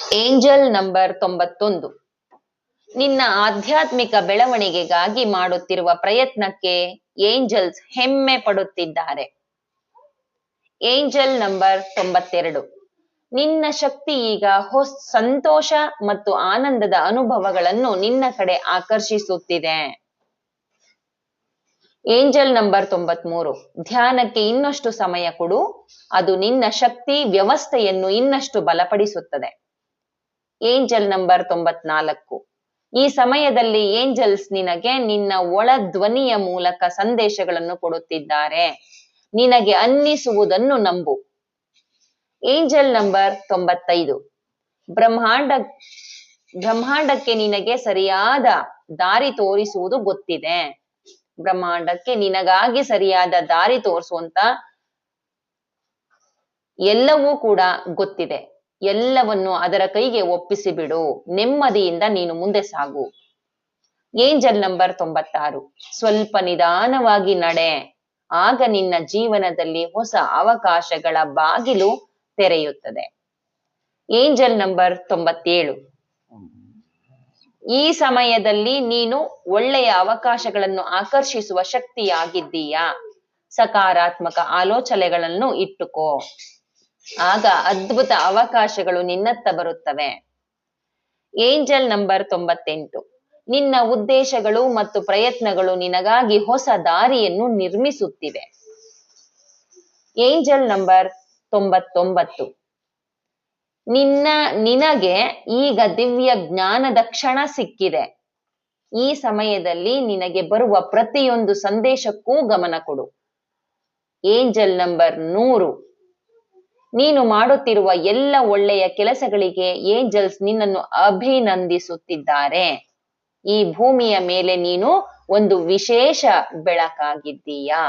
Angel number 91. ನಿನ್ನ ಆಧ್ಯಾತ್ಮಿಕ ಬೆಳವಣಿಗೆಗಾಗಿ ಮಾಡುತ್ತಿರುವ ಪ್ರಯತ್ನಕ್ಕೆ ಏಂಜಲ್ಸ್ ಹೆಮ್ಮೆ ಪಡುತ್ತಿದ್ದಾರೆ. Angel number 92. ನಿನ್ನ ಶಕ್ತಿ ಈಗ ಸಂತೋಷ ಮತ್ತು ಆನಂದದ ಅನುಭವಗಳನ್ನು ನಿನ್ನ ಕಡೆ ಆಕರ್ಷಿಸುತ್ತಿದೆ. Angel number 93. ಧ್ಯಾನಕ್ಕೆ ಇನ್ನಷ್ಟು ಸಮಯ ಕೊಡು, ಅದು ನಿನ್ನ ಶಕ್ತಿ ವ್ಯವಸ್ಥೆಯನ್ನು ಇನ್ನಷ್ಟು ಬಲಪಡಿಸುತ್ತದೆ. Angel number 94. ಈ ಸಮಯದಲ್ಲಿ ಏಂಜಲ್ಸ್ ನಿನಗೆ ನಿನ್ನ ಒಳ ಧ್ವನಿಯ ಮೂಲಕ ಸಂದೇಶಗಳನ್ನು ಕೊಡುತ್ತಿದ್ದಾರೆ. ನಿನಗೆ ಅನ್ನಿಸುವುದನ್ನು ನಂಬು. Angel number 95. ಬ್ರಹ್ಮಾಂಡಕ್ಕೆ ನಿನಗೆ ಸರಿಯಾದ ದಾರಿ ತೋರಿಸುವುದು ಗೊತ್ತಿದೆ. ಬ್ರಹ್ಮಾಂಡಕ್ಕೆ ನಿನಗಾಗಿ ಸರಿಯಾದ ದಾರಿ ತೋರಿಸುವಂತ ಎಲ್ಲವೂ ಕೂಡ ಗೊತ್ತಿದೆ. ಎಲ್ಲವನ್ನು ಅದರ ಕೈಗೆ ಒಪ್ಪಿಸಿ ಬಿಡು. ನೆಮ್ಮದಿಯಿಂದ ನೀನು ಮುಂದೆ ಸಾಗು. Angel number 96. ಸ್ವಲ್ಪ ನಿಧಾನವಾಗಿ ನಡೆ, ಆಗ ನಿನ್ನ ಜೀವನದಲ್ಲಿ ಹೊಸ ಅವಕಾಶಗಳ ಬಾಗಿಲು ತೆರೆಯುತ್ತದೆ. Angel number 97. ಈ ಸಮಯದಲ್ಲಿ ನೀನು ಒಳ್ಳೆಯ ಅವಕಾಶಗಳನ್ನು ಆಕರ್ಷಿಸುವ ಶಕ್ತಿಯಾಗಿದ್ದೀಯಾ. ಸಕಾರಾತ್ಮಕ ಆಲೋಚನೆಗಳನ್ನು ಇಟ್ಟುಕೋ, ಆಗ ಅದ್ಭುತ ಅವಕಾಶಗಳು ನಿನ್ನತ್ತ ಬರುತ್ತವೆ. Angel number 98. ನಿನ್ನ ಉದ್ದೇಶಗಳು ಮತ್ತು ಪ್ರಯತ್ನಗಳು ನಿನಗಾಗಿ ಹೊಸ ದಾರಿಯನ್ನು ನಿರ್ಮಿಸುತ್ತಿವೆ. Angel number 99. ನಿನಗೆ ಈಗ ದಿವ್ಯ ಜ್ಞಾನದ ಕ್ಷಣ ಸಿಕ್ಕಿದೆ. ಈ ಸಮಯದಲ್ಲಿ ನಿನಗೆ ಬರುವ ಪ್ರತಿಯೊಂದು ಸಂದೇಶಕ್ಕೂ ಗಮನ ಕೊಡು. Angel number 100. ನೀನು ಮಾಡುತ್ತಿರುವ ಎಲ್ಲ ಒಳ್ಳೆಯ ಕೆಲಸಗಳಿಗೆ ಏಂಜಲ್ಸ್ ನಿನ್ನನ್ನು ಅಭಿನಂದಿಸುತ್ತಿದ್ದಾರೆ. ಈ ಭೂಮಿಯ ಮೇಲೆ ನೀನು ಒಂದು ವಿಶೇಷ ಬೆಳಕಾಗಿದ್ದೀಯಾ.